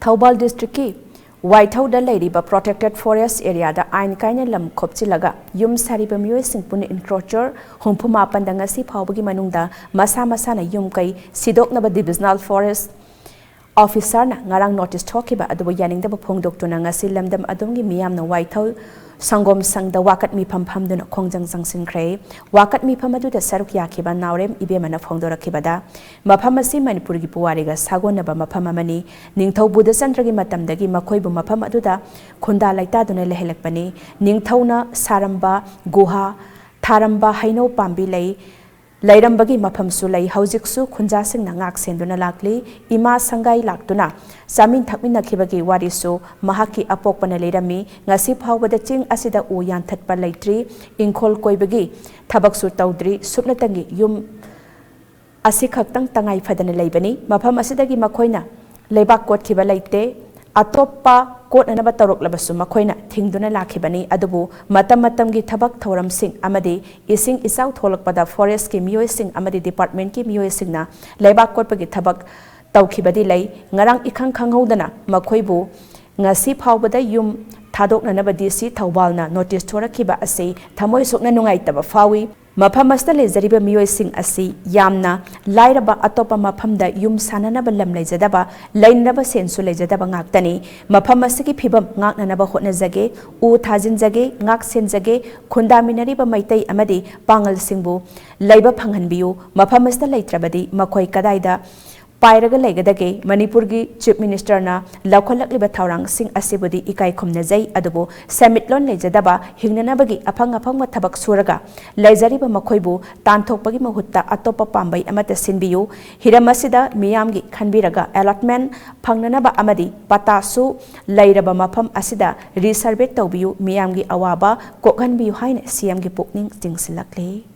Thoubal District ki Waithauda leiriba protected forest area da Ain Kaina Lam Khopchinba yum sariba miyoi singpun encroacher humpuma pandanga si phawbagi manungda masa na yum kai sidoknaba divisional forest officer na ngarang notice thokiba adubo yaningdaba phongdoktuna ngasi lamdam adumgi miyamna Waithau Sangom sang da wakat mi pam duna Khongjang Changsinkhre wakat mi pam aduda saruk yakiba naurem ibemana phongdorakibada mafam asi Manipuri gi puwariga sagonaba mafam amani ningthau buda sandragi matamdagi makhoibu mafam aduda khunda laita duna lehelakpani ningthauna saramba guha tharamba haino pambi lei Lairambagi mafam sulai haujiksu khunja sing na ngak senduna lakli ima sangai laktuna samin thakmina khibagi warisu mahaki apokpana leirami ngasi phawbada ching asida u yan thatpa leitri ingkhol koibagi thabaksu tawdri supnatangi yum asikhak tangai phadana leibani mafam asidagi makhoina leibak kot khiba leite atoppa Kot anaba tarok labasu makhoina thingduna lakhibani adubu matam gi thabak thoram sing amadi ising isau tholakpada forest ki miyoi sing amadi department ki miyoi sing na leibak kot pagi thabak tawkhibadi lei ngarang ikhang khanghodana makhoibu ngasi phawbada yum thadoknanaba DC Thaubalna notice thorakhiba ase thamoi sokna nungaitaba fawi Mafam asta lezariba miyoi sing asi yamna lairaba atopa mafamda yum sananaba lam lejadaba lainaba sensu lejadaba ngaktani mafam asigi phibam ngaknanaba hotnajage u thajinjage ngak senjage khundaminariba maitai amadi pangal singbu laiba phanghanbiyu mafam asta leitrabadi makhoi kadaida Pairaga legadage Manipur gi Chief Minister na laukhalakliba thaurang sing asibudi ikai khumnajai adubu samitlon lejadaba hingnanabagi aphang thabak suraga leijariba makhoibu tanthokpagi mahutta atopa pambai amata sinbiyu hiramasida miyamgi khanbiraga allotment phangnanaba amadi patasu leiraba mafam asida resurvey tawbiyu miyamgi awaba kokhanbiyu haina CM gi pukning jingsilakle